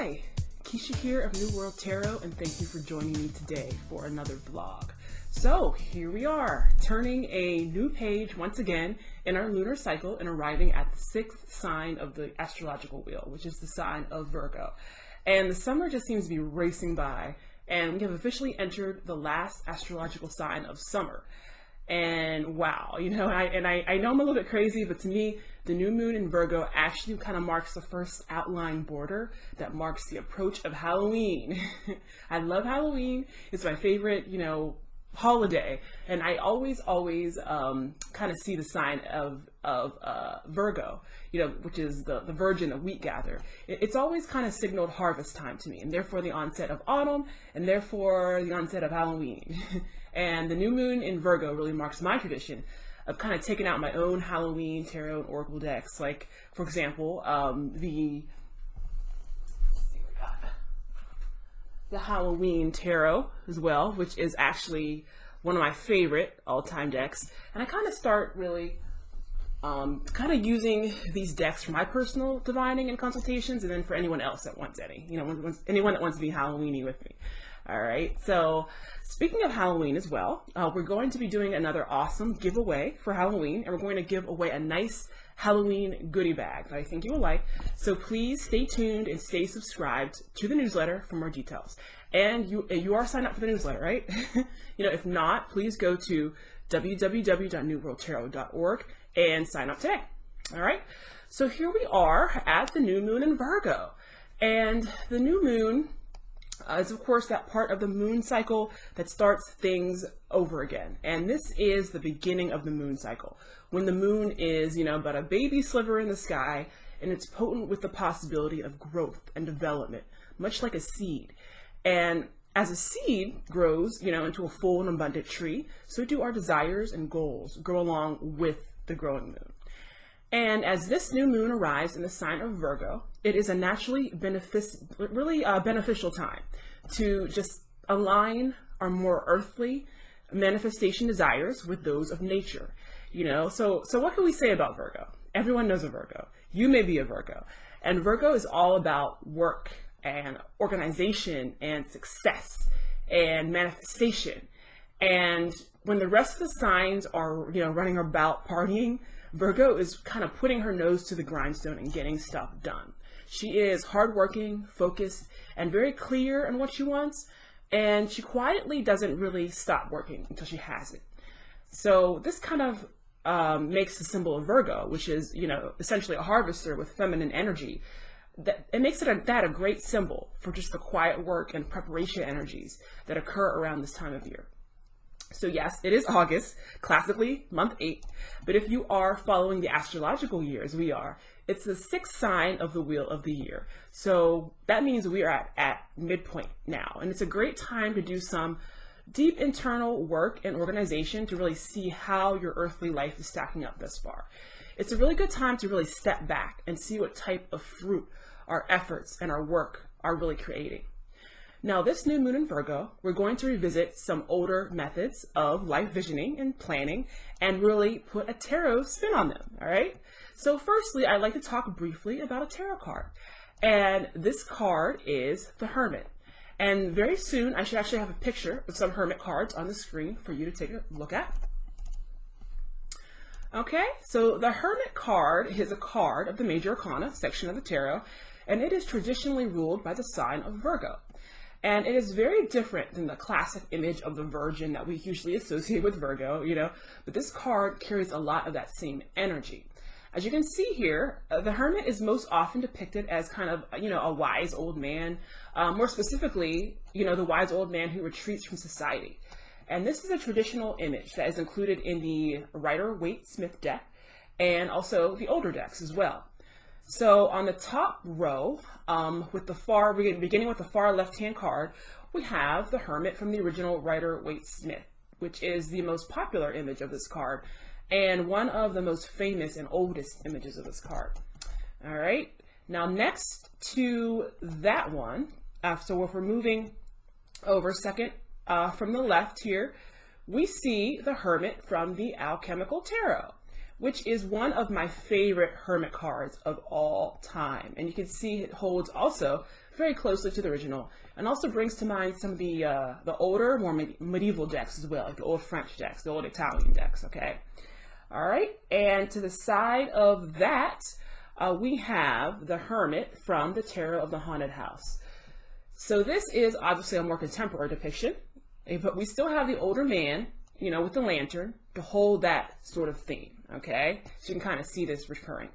Hi, Keisha here of New World Tarot, and thank you for joining me today for another vlog. So here we are, turning a new page once again in our lunar cycle and arriving at the sixth sign of the astrological wheel, which is the sign of Virgo. And the summer just seems to be racing by, and we have officially entered the last astrological sign of summer. And wow, I know I'm a little bit crazy, but to me, the new moon in Virgo actually kind of marks the first outline border that marks the approach of Halloween. I love Halloween. It's my favorite, holiday. And I always kind of see the sign of Virgo, which is the virgin, the wheat gatherer. It's always kind of signaled harvest time to me, and therefore the onset of autumn, and therefore the onset of Halloween. And the new moon in Virgo really marks my tradition of kind of taking out my own Halloween tarot and oracle decks. Like, for example, the Halloween tarot as well, which is actually one of my favorite all-time decks. And I kind of start really kind of using these decks for my personal divining and consultations, and then for anyone else that wants any, anyone that wants to be Halloweeny with me. All right, so speaking of Halloween as well, we're going to be doing another awesome giveaway for Halloween, and we're going to give away a nice Halloween goodie bag that I think you will like. So please stay tuned and stay subscribed to the newsletter for more details. And you are signed up for the newsletter, right? If not, please go to www.newworldtarot.org and sign up today. All right, so here we are at the new moon in Virgo, and the new moon is of course that part of the moon cycle that starts things over again. And this is the beginning of the moon cycle, when the moon is, but a baby sliver in the sky, and it's potent with the possibility of growth and development, much like a seed. And as a seed grows, into a full and abundant tree, so do our desires and goals grow along with the growing moon. And as this new moon arrives in the sign of Virgo, it is a naturally beneficial time to just align our more earthly manifestation desires with those of nature. So what can we say about Virgo? Everyone knows a Virgo. You may be a Virgo. And Virgo is all about work and organization and success and manifestation. And when the rest of the signs are, running about partying, Virgo is kind of putting her nose to the grindstone and getting stuff done. She is hardworking, focused, and very clear on what she wants, and she quietly doesn't really stop working until she has it. So this kind of makes the symbol of Virgo, which is, essentially a harvester with feminine energy. It makes that a great symbol for just the quiet work and preparation energies that occur around this time of year. So yes, it is August, classically month 8, but if you are following the astrological year as we are, it's the sixth sign of the wheel of the year. So that means we are at midpoint now, and it's a great time to do some deep internal work and organization to really see how your earthly life is stacking up thus far. It's a really good time to really step back and see what type of fruit our efforts and our work are really creating. Now, this new moon in Virgo, we're going to revisit some older methods of life visioning and planning and really put a tarot spin on them, all right? So firstly, I'd like to talk briefly about a tarot card. And this card is the Hermit. And very soon, I should actually have a picture of some Hermit cards on the screen for you to take a look at. Okay, so the Hermit card is a card of the Major Arcana section of the tarot, and it is traditionally ruled by the sign of Virgo. And it is very different than the classic image of the Virgin that we usually associate with Virgo, but this card carries a lot of that same energy. As you can see here, the Hermit is most often depicted as kind of, a wise old man, more specifically, the wise old man who retreats from society. And this is a traditional image that is included in the Rider-Waite-Smith deck and also the older decks as well. So on the top row, beginning with the far left-hand card, we have the Hermit from the original Rider-Waite-Smith, which is the most popular image of this card and one of the most famous and oldest images of this card. All right, now next to that one, so if we're moving over second from the left here, we see the Hermit from the Alchemical Tarot, which is one of my favorite Hermit cards of all time. And you can see it holds also very closely to the original, and also brings to mind some of the older, more medieval decks as well, like the old French decks, the old Italian decks, okay? All right, and to the side of that, we have the Hermit from the Tarot of the Haunted House. So this is obviously a more contemporary depiction, but we still have the older man, you know, with the lantern to hold that sort of theme, okay? So you can kind of see this recurring.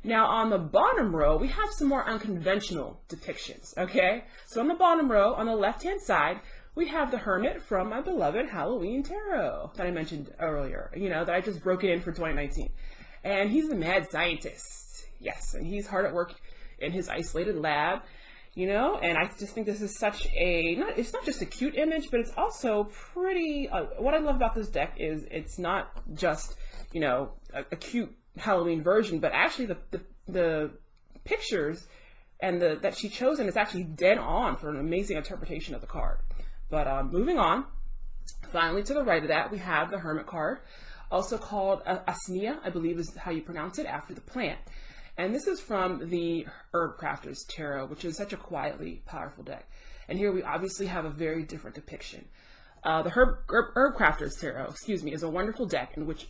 Now on the bottom row, we have some more unconventional depictions, okay? So on the bottom row, on the left-hand side, we have the Hermit from my beloved Halloween Tarot that I mentioned earlier, you know, that I just broke it in for 2019. And he's a mad scientist, yes, and he's hard at work in his isolated lab, you know, and I just think this is such a, it's not just a cute image, but it's also pretty, what I love about this deck is it's not just, you know, a cute Halloween version, but actually the pictures and that she chosen is actually dead on for an amazing interpretation of the card. But moving on, finally to the right of that, we have the Hermit card, also called Asnia, I believe is how you pronounce it, after the plant. And this is from the Herb Crafter's Tarot, which is such a quietly powerful deck. And here we obviously have a very different depiction. The Herb Crafter's Tarot, is a wonderful deck in which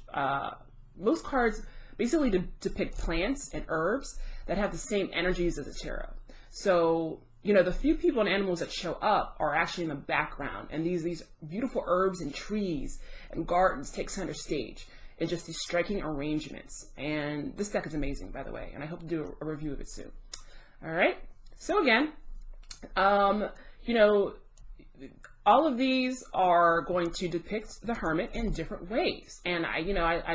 most cards basically depict plants and herbs that have the same energies as the tarot. So, you know, the few people and animals that show up are actually in the background, and these beautiful herbs and trees and gardens take center stage in just these striking arrangements. And this deck is amazing, by the way, and I hope to do a review of it soon. All right, so again, you know, all of these are going to depict the Hermit in different ways, and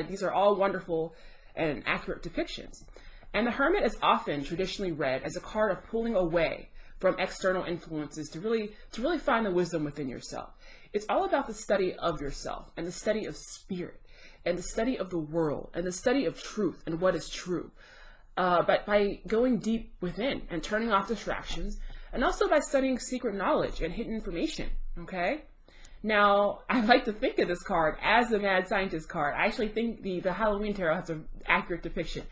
these are all wonderful and accurate depictions. And the Hermit is often traditionally read as a card of pulling away from external influences to really find the wisdom within yourself. It's all about the study of yourself and the study of spirit and the study of the world and the study of truth and what is true. But by going deep within and turning off distractions, and also by studying secret knowledge and hidden information, okay? Now, I like to think of this card as the Mad Scientist card. I actually think the Halloween Tarot has an accurate depiction.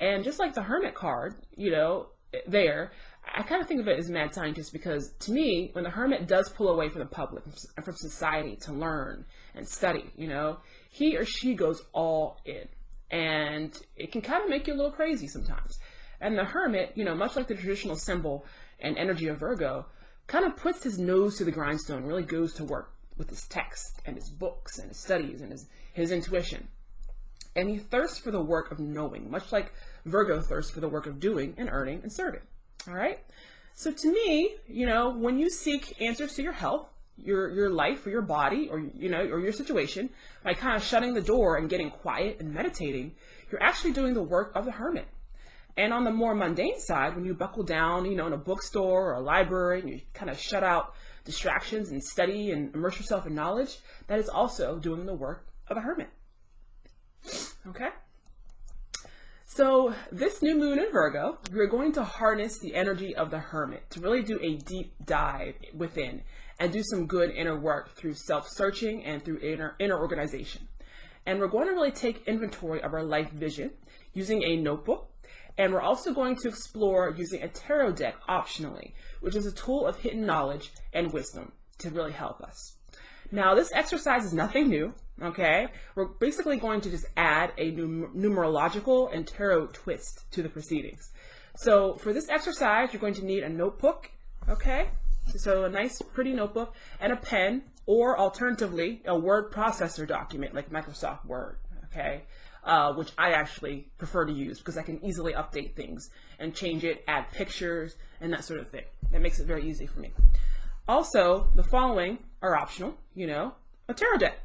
And just like the Hermit card, you know, there, I kind of think of it as Mad Scientist because to me, when the Hermit does pull away from the public and from society to learn and study, you know, he or she goes all in. And it can kind of make you a little crazy sometimes. And the Hermit, you know, much like the traditional symbol and energy of Virgo, kind of puts his nose to the grindstone, really goes to work with his text and his books and his studies and his intuition. And he thirsts for the work of knowing, much like Virgo thirsts for the work of doing and earning and serving. All right? So to me, you know, when you seek answers to your health, your life or your body or, you know, or your situation, by kind of shutting the door and getting quiet and meditating, you're actually doing the work of the Hermit. And on the more mundane side, when you buckle down, you know, in a bookstore or a library and you kind of shut out distractions and study and immerse yourself in knowledge, that is also doing the work of a Hermit. Okay? So this new moon in Virgo, we're going to harness the energy of the Hermit to really do a deep dive within and do some good inner work through self-searching and through inner organization. And we're going to really take inventory of our life vision using a notebook. And we're also going to explore using a tarot deck optionally, which is a tool of hidden knowledge and wisdom to really help us. Now, this exercise is nothing new, okay? We're basically going to just add a numerological and tarot twist to the proceedings. So for this exercise, you're going to need a notebook, okay? So a nice, pretty notebook and a pen, or alternatively, a word processor document like Microsoft Word, okay? Which I actually prefer to use because I can easily update things and change it, add pictures, and that sort of thing. That makes it very easy for me. Also, the following are optional, you know, a tarot deck,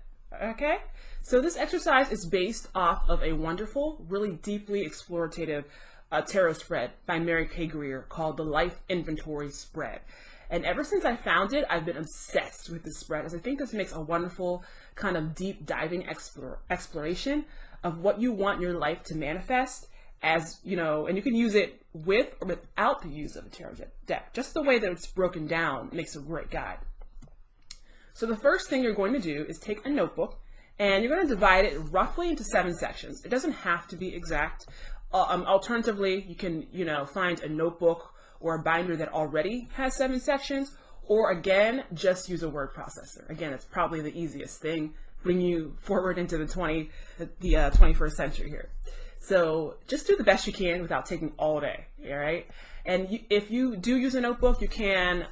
okay? So this exercise is based off of a wonderful, really deeply explorative tarot spread by Mary K. Greer called the Life Inventory Spread. And ever since I found it, I've been obsessed with this spread, as I think this makes a wonderful kind of deep diving exploration of what you want your life to manifest, as, you know, and you can use it with or without the use of a tarot deck. Just the way that it's broken down makes a great guide. So the first thing you're going to do is take a notebook And you're going to divide it roughly into 7 sections. It doesn't have to be exact. Alternatively, you can, find a notebook or a binder that already has 7 sections, or again, just use a word processor. Again, it's probably the easiest thing, bring you forward into the 21st century here. So just do the best you can without taking all day, all right? And if you do use a notebook, you can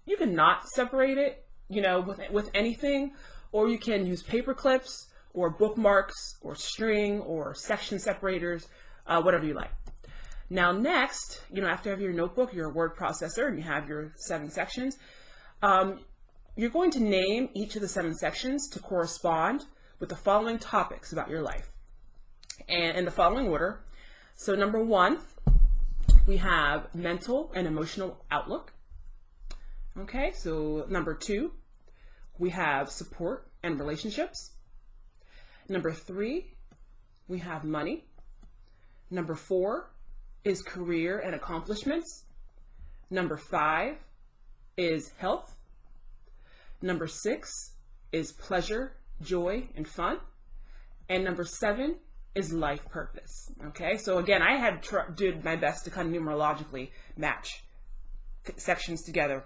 not separate it, with anything, or you can use paper clips or bookmarks or string or section separators, whatever you like. Now next, after you have your notebook, your word processor, and you have your 7 sections, you're going to name each of the 7 sections to correspond with the following topics about your life. And in the following order. So number 1, we have mental and emotional outlook. Okay, so number 2, we have support and relationships. Number 3, we have money. Number 4 is career and accomplishments. Number 5 is health. Number 6 is pleasure, joy, and fun. And number 7 is life purpose. Okay, so again, I did my best to kind of numerologically match sections together.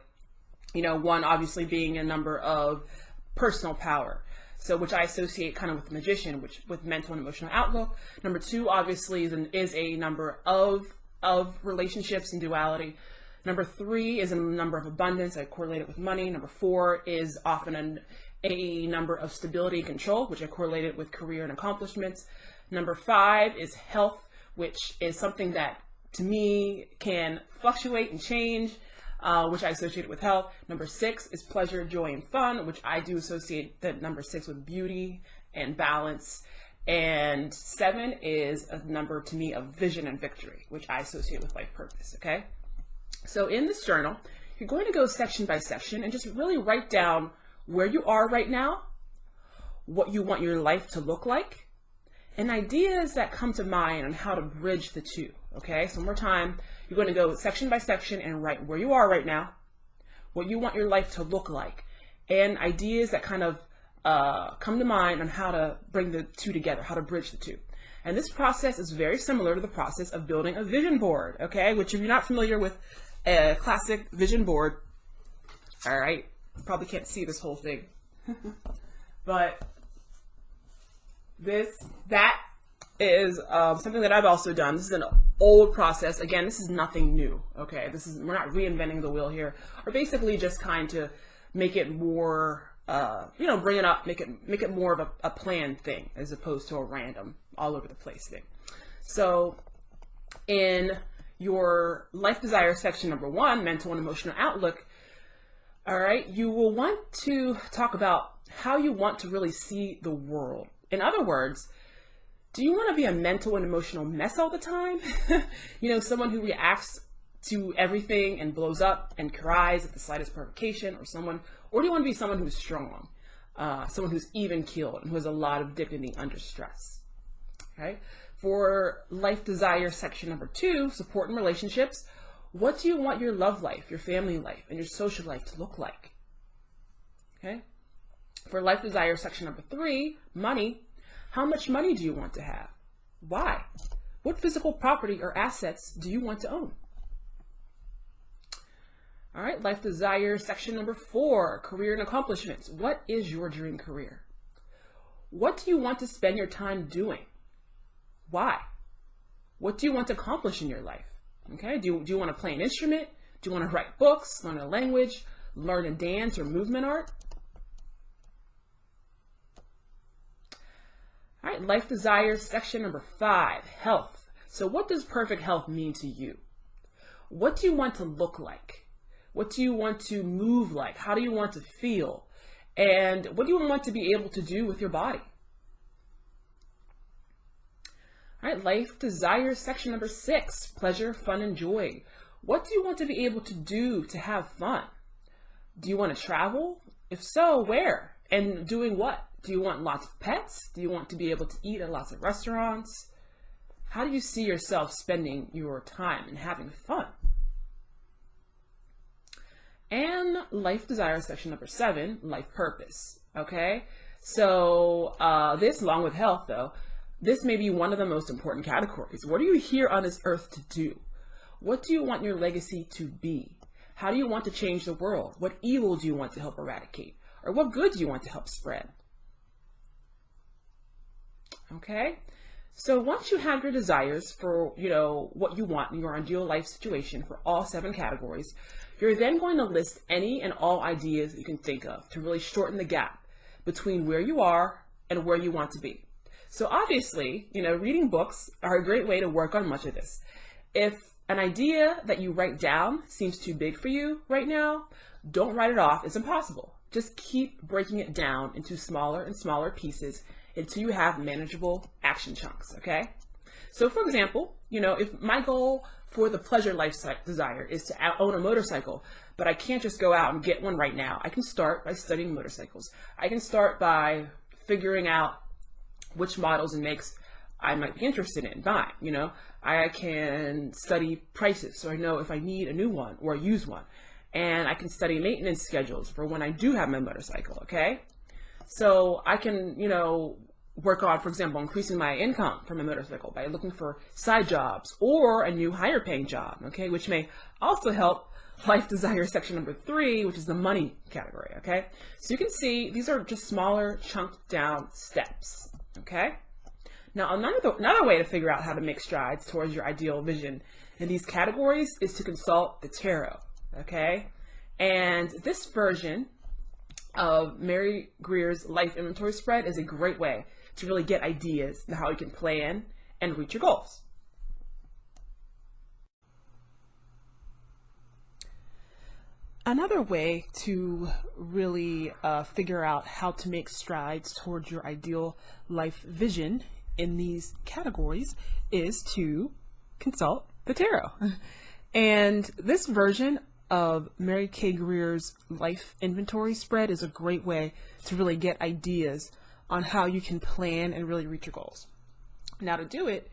One obviously being a number of personal power, so which I associate kind of with the magician, which with mental and emotional outlook. Number 2 obviously is a number of relationships and duality. Number 3 is a number of abundance. I correlate it with money. Number 4 is often a number of stability and control, which I correlate it with career and accomplishments. Number 5 is health, which is something that to me can fluctuate and change, which I associate with health. Number 6 is pleasure, joy, and fun, which I do associate that number 6 with beauty and balance. And 7 is a number to me of vision and victory, which I associate with life purpose, okay? So in this journal, you're going to go section by section and just really write down where you are right now, what you want your life to look like, and ideas that come to mind on how to bridge the two, okay? So one more time, you're going to go section by section and write where you are right now, what you want your life to look like, and ideas that kind of come to mind on how to bring the two together, how to bridge the two. And this process is very similar to the process of building a vision board, okay? Which if you're not familiar with a classic vision board, all right, you probably can't see this whole thing, but that is something that I've also done. This is an old process. Again, this is nothing new, okay? We're not reinventing the wheel here. We're basically just kind to make it more, bring it up, make it more of a planned thing as opposed to a random, all over the place thing. So in your life desire section number 1, mental and emotional outlook, all right, you will want to talk about how you want to really see the world. In other words, do you want to be a mental and emotional mess all the time? Someone who reacts to everything and blows up and cries at the slightest provocation, or do you want to be someone who's strong, someone who's even keeled and who has a lot of dignity under stress? Okay. For life desire section number 2, support and relationships, what do you want your love life, your family life, and your social life to look like? Okay. For life desire section number 3, money, how much money do you want to have? Why? What physical property or assets do you want to own? All right, life desire section number 4, career and accomplishments. What is your dream career? What do you want to spend your time doing? Why? What do you want to accomplish in your life? Okay, do you want to play an instrument? Do you want to write books, learn a language, learn a dance or movement art? All right, life desires section number 5, health. So what does perfect health mean to you? What do you want to look like? What do you want to move like? How do you want to feel? And what do you want to be able to do with your body? All right, life desires section number 6, pleasure, fun, and joy. What do you want to be able to do to have fun? Do you want to travel? If so, where? And doing what? Do you want lots of pets? Do you want to be able to eat at lots of restaurants? How do you see yourself spending your time and having fun? And life desire section number 7, life purpose. Okay, So this, along with health though, this may be one of the most important categories. What are you here on this earth to do? What do you want your legacy to be? How do you want to change the world? What evil do you want to help eradicate? Or what good do you want to help spread? Okay? So once you have your desires for, what you want in your ideal life situation for all 7 categories, you're then going to list any and all ideas you can think of to really shorten the gap between where you are and where you want to be. So obviously, reading books are a great way to work on much of this. If an idea that you write down seems too big for you right now, don't write it off. It's impossible. Just keep breaking it down into smaller and smaller pieces until you have manageable action chunks, okay? So for example, if my goal for the pleasure life desire is to own a motorcycle, but I can't just go out and get one right now, I can start by studying motorcycles. I can start by figuring out which models and makes I might be interested in buying, I can study prices so I know if I need a new one or a used one. And I can study maintenance schedules for when I do have my motorcycle, okay? So I can, work on, for example, increasing my income from a motorcycle by looking for side jobs or a new higher paying job, okay? Which may also help life desire section number 3, which is the money category, okay? So you can see these are just smaller chunked down steps, okay? Now, another way to figure out how to make strides towards your ideal vision in these categories is to consult the tarot, okay? And this version of Mary Greer's life inventory spread is a great way to really get ideas on how you can plan and reach your goals. Another way to really figure out how to make strides towards your ideal life vision in these categories is to consult the tarot. And this version of Mary K. Greer's life inventory spread is a great way to really get ideas on how you can plan and really reach your goals. Now to do it,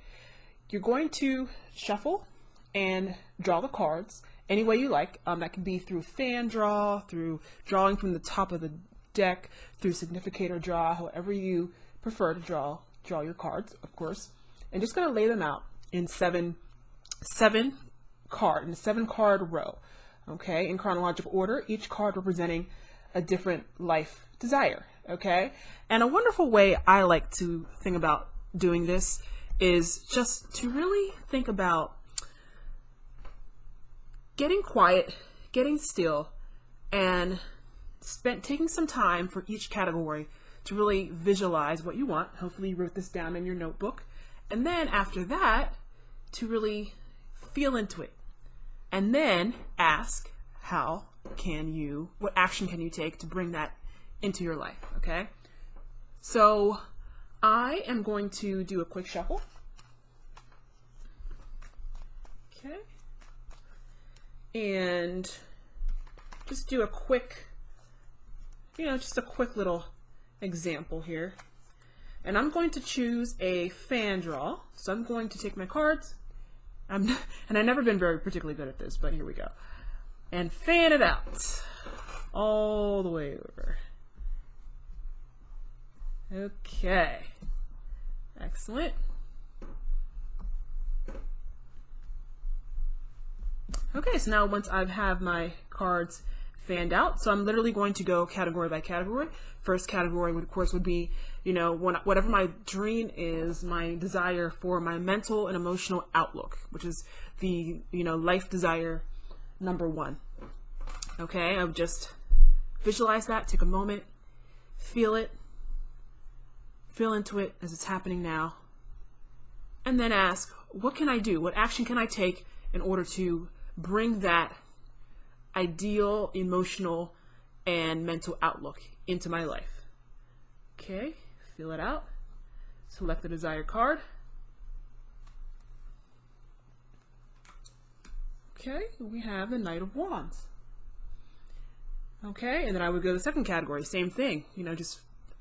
you're going to shuffle and draw the cards any way you like. That can be through fan draw, through drawing from the top of the deck, through significator draw, however you prefer to draw your cards, of course. And just going to lay them out in seven card row, okay, in chronological order, each card representing a different life desire, okay? And a wonderful way I like to think about doing this is just to really think about getting quiet, getting still, and taking some time for each category to really visualize what you want. Hopefully you wrote this down in your notebook. And then after that, to really feel into it. And then ask, what action can you take to bring that into your life, okay? So I am going to do a quick shuffle. Okay. And just do a quick, just a quick little example here. And I'm going to choose a fan draw. So I'm going to take my cards. And I've never been particularly good at this, but here we go. And fan it out all the way over. Okay. Excellent. Okay, so now once I have my cards fanned out, so I'm literally going to go category by category. First category, of course, would be, whatever my dream is, my desire for my mental and emotional outlook, which is the, life desire number 1. Okay, I would just visualize that, take a moment, feel it, feel into it as it's happening now, and then ask, what can I do? What action can I take in order to bring that ideal emotional and mental outlook into my life? Okay, feel it out. Select the desired card. Okay, we have the Knight of Wands. Okay, and then I would go to the second category, same thing.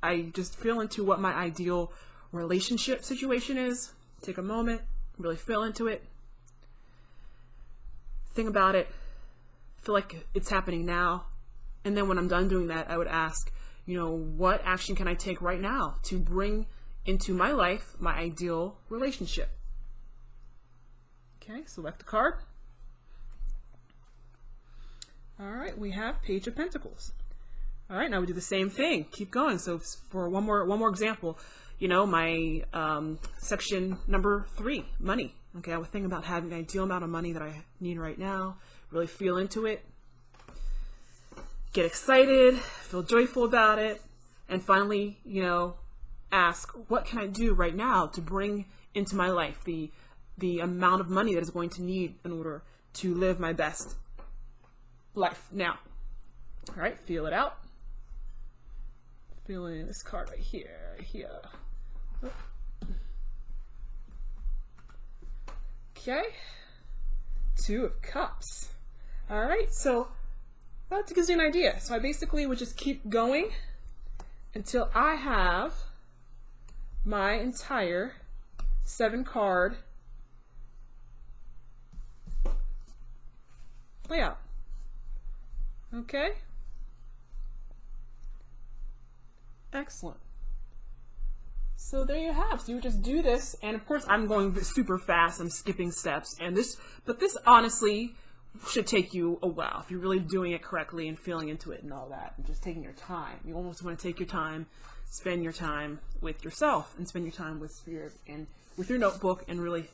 I just feel into what my ideal relationship situation is. Take a moment, really feel into it. Think about it. Feel like it's happening now. And then when I'm done doing that, I would ask, you know, what action can I take right now to bring into my life my ideal relationship? Okay, select the card. All right, we have Page of Pentacles. All right, now we do the same thing. Keep going. So for one more example, you know, my section number 3, money. Okay, I would think about having an ideal amount of money that I need right now. Really feel into it. Get excited, feel joyful about it, and finally, you know, ask, what can I do right now to bring into my life the amount of money that is going to need in order to live my best life now? All right, feel it out. Feeling this card right here, Okay, 2 of Cups. All right, so that gives you an idea. So I basically would just keep going until I have my entire 7-card layout. Okay? Excellent. So there you have. So you just do this, and of course I'm going super fast. I'm skipping steps, and this honestly should take you a while if you're really doing it correctly and feeling into it and all that, and just taking your time. You almost want to take your time, spend your time with yourself, and spend your time with your notebook, and really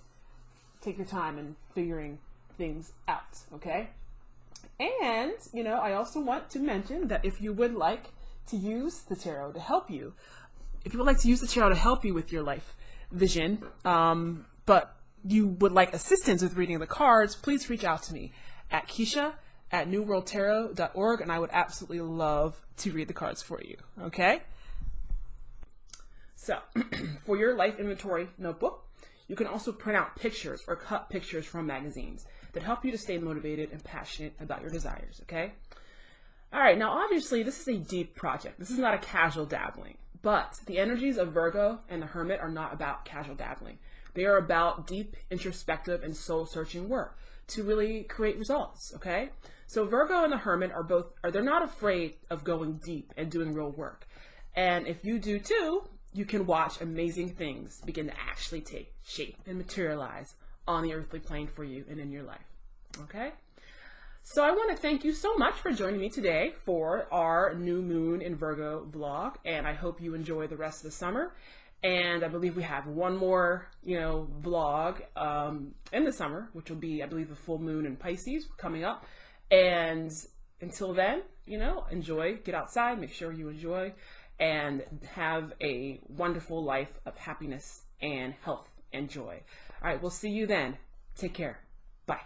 take your time in figuring things out. Okay. And you know, I also want to mention that if you would like to use the tarot to help you, with your life vision, but you would like assistance with reading the cards, please reach out to me at Keisha@newworldtarot.org, and I would absolutely love to read the cards for you. Okay? So, for your life inventory notebook, you can also print out pictures or cut pictures from magazines that help you to stay motivated and passionate about your desires. Okay? All right, now obviously this is a deep project. This is not a casual dabbling, but the energies of Virgo and the Hermit are not about casual dabbling. They are about deep, introspective, and soul-searching work to really create results, okay? So Virgo and the Hermit they're not afraid of going deep and doing real work. And if you do too, you can watch amazing things begin to actually take shape and materialize on the earthly plane for you and in your life, okay? So I want to thank you so much for joining me today for our new moon in Virgo vlog, and I hope you enjoy the rest of the summer. And I believe we have one more, you know, vlog in the summer, which will be, I believe, the full moon in Pisces coming up. And until then, you know, enjoy, get outside, make sure you enjoy, and have a wonderful life of happiness and health and joy. All right, we'll see you then. Take care. Bye.